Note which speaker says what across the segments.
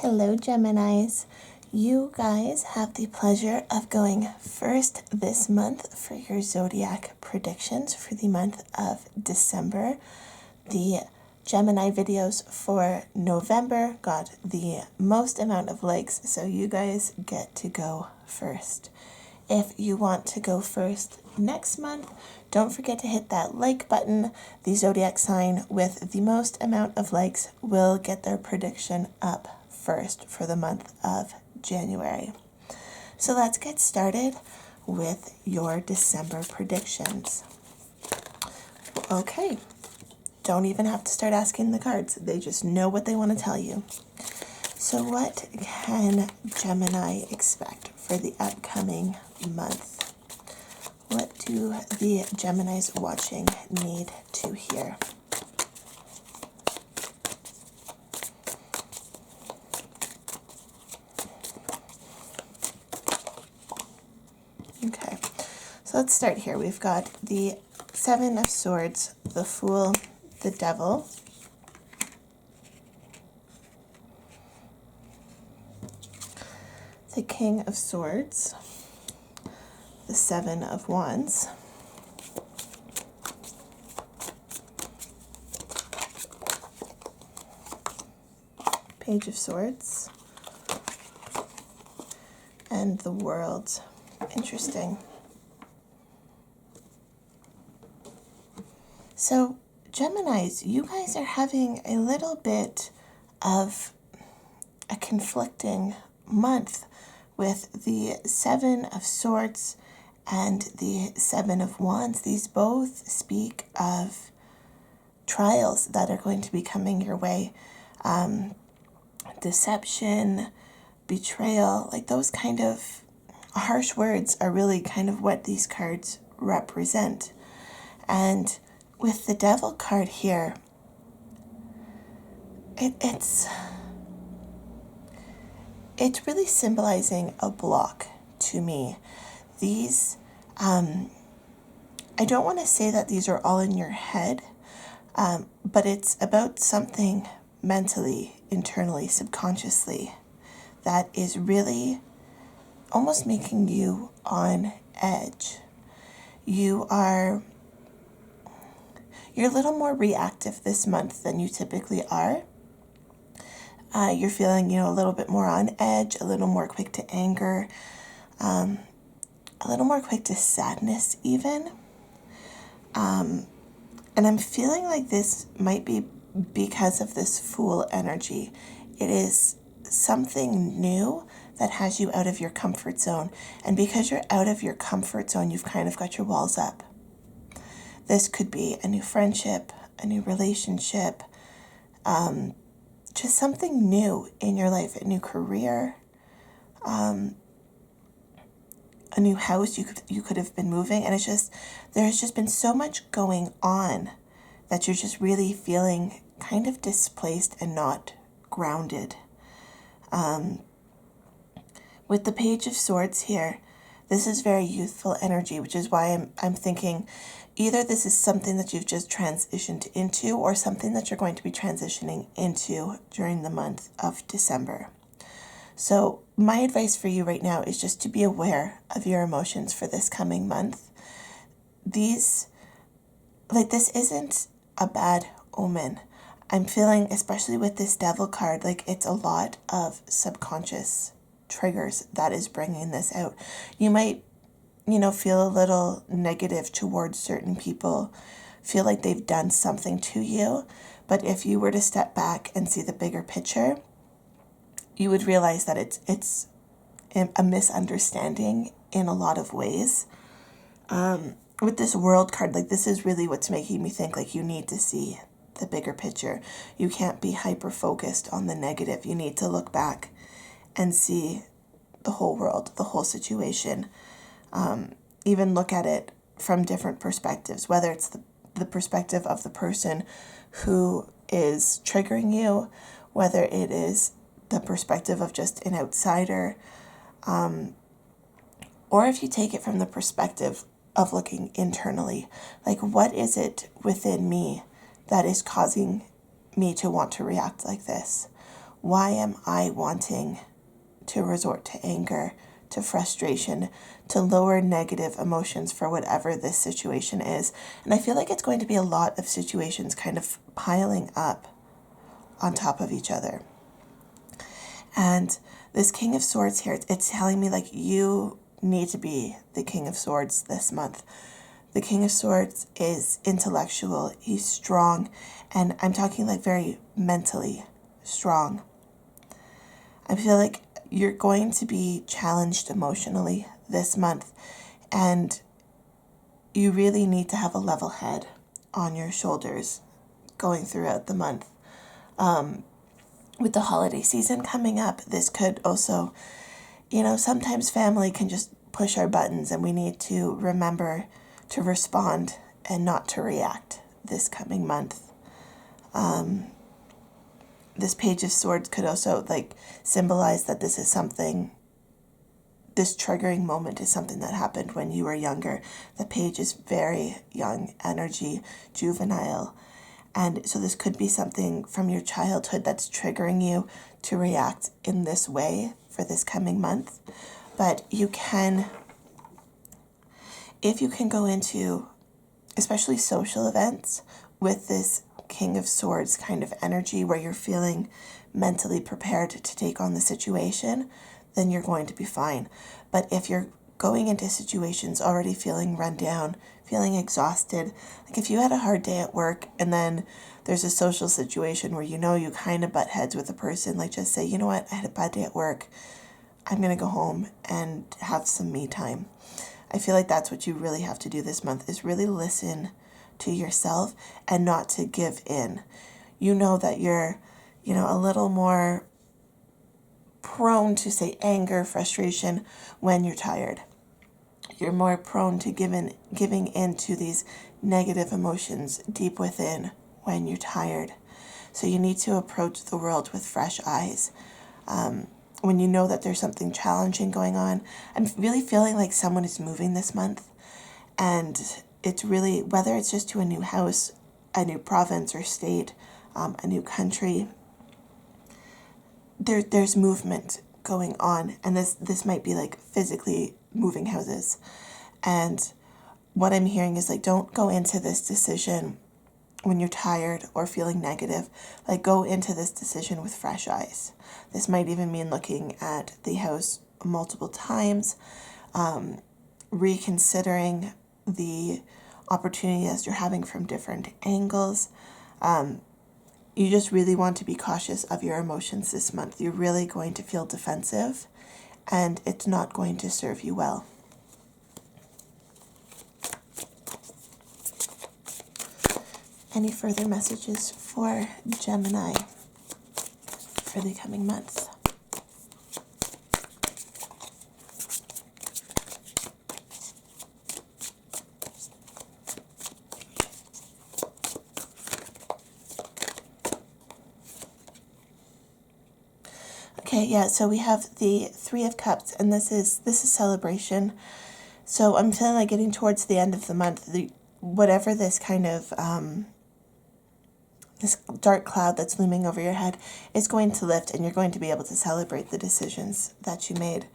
Speaker 1: Hello, Geminis. You guys have the pleasure of going first this month for your zodiac predictions for the month of December. The Gemini videos for November got the most amount of likes, so you guys get to go first. If you want to go first next month, don't forget to hit that like button. The zodiac sign with the most amount of likes will get their prediction up first for the month of January. So let's get started with your December predictions. Okay, don't even have to start asking the cards. They just know what they want to tell you. So what can Gemini expect for the upcoming month? What do the Geminis watching need to hear? Okay, so let's start here. We've got the Seven of Swords, the Fool, the Devil, the King of Swords, the Seven of Wands, Page of Swords, and the World. Interesting. So, Geminis, you guys are having a little bit of a conflicting month with the Seven of Swords and the Seven of Wands. These both speak of trials that are going to be coming your way. Deception, betrayal, like those kind of harsh words are really kind of what these cards represent. And with the Devil card here, it's really symbolizing a block to me. These, I don't want to say that these are all in your head, but it's about something mentally, internally, subconsciously that is really almost making you on edge. You're a little more reactive this month than you typically are. You're feeling, a little bit more on edge, a little more quick to anger, a little more quick to sadness even. And I'm feeling like this might be because of this Fool energy. It is something new that has you out of your comfort zone. And because you're out of your comfort zone, you've kind of got your walls up. This could be a new friendship, a new relationship, just something new in your life, a new career, a new house you could have been moving. And there's just been so much going on that you're just really feeling kind of displaced and not grounded. With the Page of Swords here, this is very youthful energy, which is why I'm thinking either this is something that you've just transitioned into or something that you're going to be transitioning into during the month of December. So my advice for you right now is just to be aware of your emotions for this coming month. This isn't a bad omen. I'm feeling, especially with this Devil card, like it's a lot of subconscious triggers that is bringing this out. You might, feel a little negative towards certain people, feel like they've done something to you. But if you were to step back and see the bigger picture, you would realize that it's a misunderstanding in a lot of ways. With this World card, like this is really what's making me think like you need to see the bigger picture. You can't be hyper focused on the negative. You need to look back and see the whole world, the whole situation. Even look at it from different perspectives, whether it's the perspective of the person who is triggering you, whether it is the perspective of just an outsider, or if you take it from the perspective of looking internally, like what is it within me that is causing me to want to react like this? why am I wanting to resort to anger, to frustration, to lower negative emotions for whatever this situation is? And I feel like it's going to be a lot of situations kind of piling up on top of each other. And this King of Swords here, it's telling me like you need to be the King of Swords this month. The King of Swords is intellectual, he's strong, and I'm talking like very mentally strong. I feel like you're going to be challenged emotionally this month, and you really need to have a level head on your shoulders going throughout the month. With the holiday season coming up, this could also, sometimes family can just push our buttons, and we need to remember to respond and not to react this coming month. This Page of Swords could also symbolize that this triggering moment is something that happened when you were younger. The Page is very young energy, juvenile. And so this could be something from your childhood that's triggering you to react in this way for this coming month. But you can, if you can go into, especially social events, with this King of Swords kind of energy where you're feeling mentally prepared to take on the situation, then you're going to be fine. But if you're going into situations already feeling run down, feeling exhausted, like if you had a hard day at work and then there's a social situation where you kind of butt heads with a person, just say, you know what, I had a bad day at work, I'm going to go home and have some me time. I feel like that's what you really have to do this month, is really listen to yourself and not to give in. You know that you're, a little more prone to say anger, frustration when you're tired. You're more prone to giving in to these negative emotions deep within when you're tired. So you need to approach the world with fresh eyes. When you know that there's something challenging going on, I'm really feeling like someone is moving this month, and it's really, whether it's just to a new house, a new province or state, a new country, there's movement going on, and this might be physically moving houses. And what I'm hearing is don't go into this decision when you're tired or feeling negative. Go into this decision with fresh eyes. This might even mean looking at the house multiple times, reconsidering the opportunities you're having from different angles. You just really want to be cautious of your emotions this month. You're really going to feel defensive, and it's not going to serve you well. Any further messages for Gemini for the coming months? Okay, yeah, so we have the Three of Cups, and this is celebration. So I'm feeling getting towards the end of the month, whatever this kind of this dark cloud that's looming over your head is going to lift, and you're going to be able to celebrate the decisions that you made.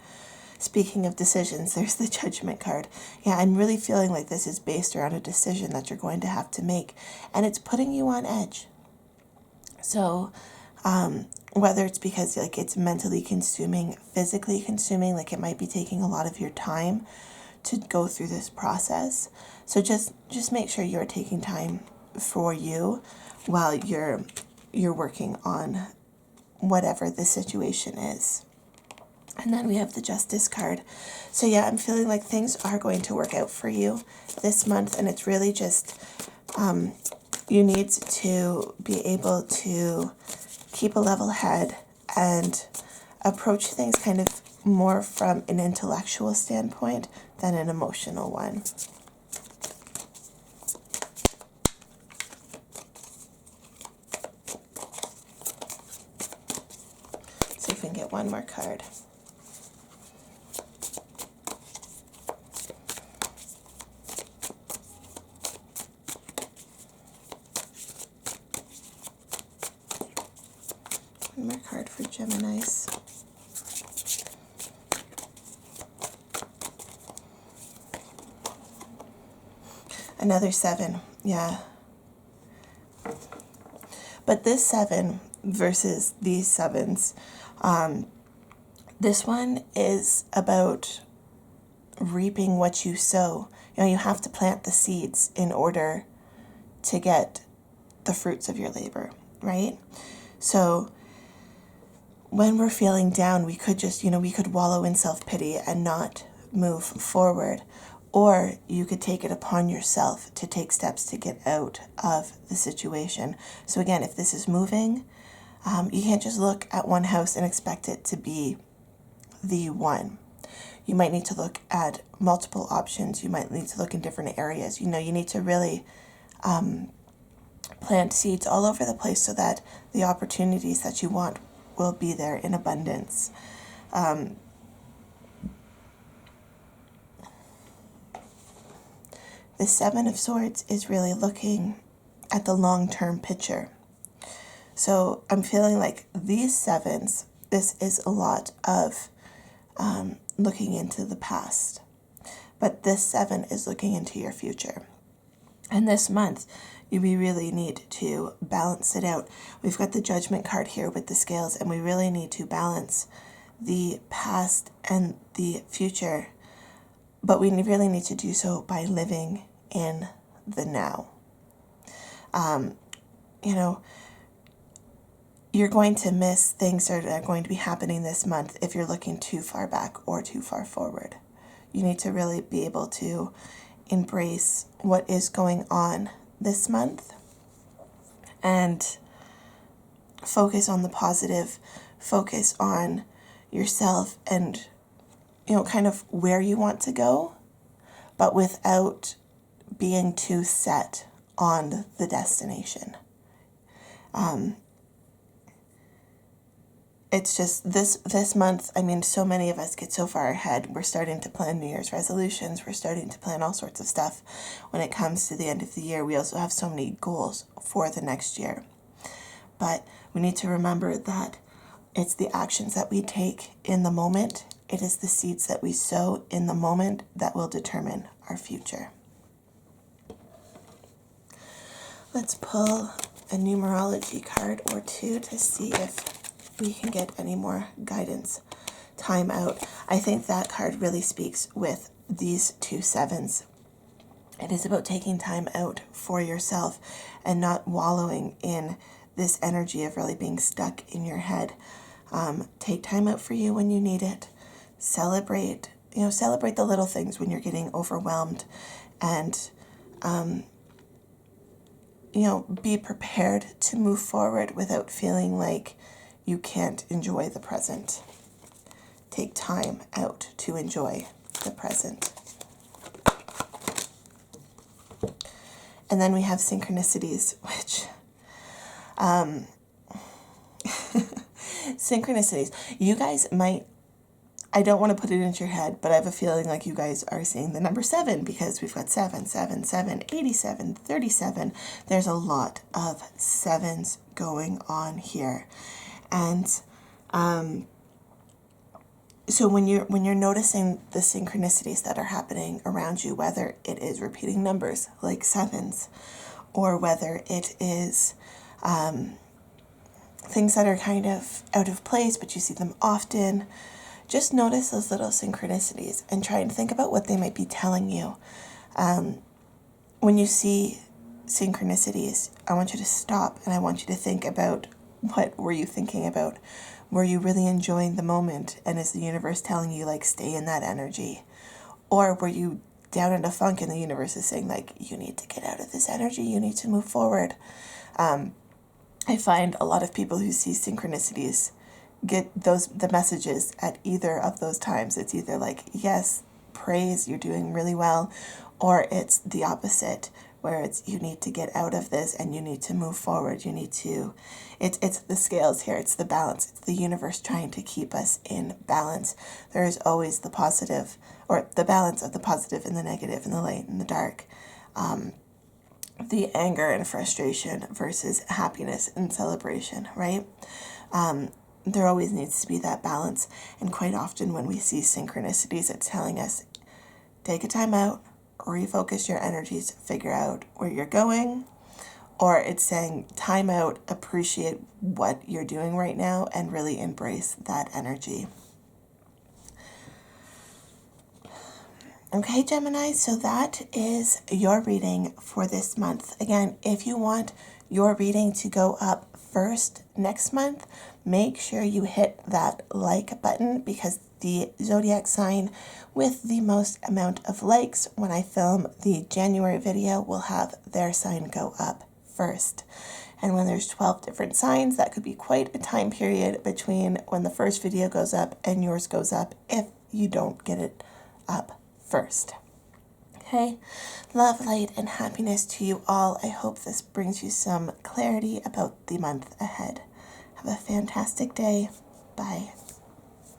Speaker 1: Speaking of decisions, there's the Judgment card. Yeah, I'm really feeling like this is based around a decision that you're going to have to make, and it's putting you on edge. So, whether it's because it's mentally consuming, physically consuming, it might be taking a lot of your time to go through this process. So just make sure you're taking time for you while you're working on whatever the situation is. And then we have the Justice card. So yeah, I'm feeling like things are going to work out for you this month, and it's really just you need to be able to keep a level head and approach things kind of more from an intellectual standpoint than an emotional one. See if we can get one more card. One more card for Geminis. Another 7, yeah. But this 7 versus these 7s, this one is about reaping what you sow. You know, you have to plant the seeds in order to get the fruits of your labor, right? So when we're feeling down, we could just, we could wallow in self-pity and not move forward. Or you could take it upon yourself to take steps to get out of the situation. So again, if this is moving, you can't just look at one house and expect it to be the one. You might need to look at multiple options. You might need to look in different areas. You need to really plant seeds all over the place so that the opportunities that you want will be there in abundance. The 7 of Swords is really looking at the long-term picture. So I'm feeling like these 7s, this is a lot of looking into the past. But this 7 is looking into your future. And this month, we really need to balance it out. We've got the Judgment card here with the scales, and we really need to balance the past and the future. But we really need to do so by living in the now. You're going to miss things that are going to be happening this month if you're looking too far back or too far forward. You need to really be able to embrace what is going on this month and focus on the positive, focus on yourself and, kind of where you want to go, but without being too set on the destination. It's just this month, so many of us get so far ahead. We're starting to plan New Year's resolutions. We're starting to plan all sorts of stuff. When it comes to the end of the year, we also have so many goals for the next year. But we need to remember that it's the actions that we take in the moment. It is the seeds that we sow in the moment that will determine our future. Let's pull a numerology card or two to see if we can get any more guidance. Time out. I think that card really speaks with these 2 7s. It is about taking time out for yourself and not wallowing in this energy of really being stuck in your head. Take time out for you when you need it. Celebrate the little things when you're getting overwhelmed, and be prepared to move forward without feeling like you can't enjoy the present. Take time out to enjoy the present. And then we have synchronicities, which synchronicities. You guys might, I don't want to put it into your head, but I have a feeling like you guys are seeing the number 7 because we've got 7, 7, 7, 87, 37. There's a lot of 7s going on here. And so when you're noticing the synchronicities that are happening around you, whether it is repeating numbers like 7s, or whether it is things that are kind of out of place, but you see them often, just notice those little synchronicities and try and think about what they might be telling you. When you see synchronicities, I want you to stop and I want you to think about, what were you thinking about? Were you really enjoying the moment? And is the universe telling you, stay in that energy? Or were you down in a funk and the universe is saying, you need to get out of this energy, you need to move forward? I find a lot of people who see synchronicities get the messages at either of those times. It's either yes, praise, you're doing really well, or it's the opposite, where it's you need to get out of this and you need to move forward. You need to, it's the scales here, it's the balance, it's the universe trying to keep us in balance. There is always the positive, or the balance of the positive and the negative and the light and the dark. The anger and frustration versus happiness and celebration, right? There always needs to be that balance. And quite often when we see synchronicities, it's telling us, take a time out, refocus your energies, figure out where you're going. Or it's saying, time out, appreciate what you're doing right now, and really embrace that energy. Okay, Gemini, so that is your reading for this month. Again, if you want your reading to go up first next month, make sure you hit that like button, because the zodiac sign with the most amount of likes when I film the January video will have their sign go up first. And when there's 12 different signs, that could be quite a time period between when the first video goes up and yours goes up if you don't get it up first. Okay, love, light, and happiness to you all. I hope this brings you some clarity about the month ahead. Have a fantastic day. Bye.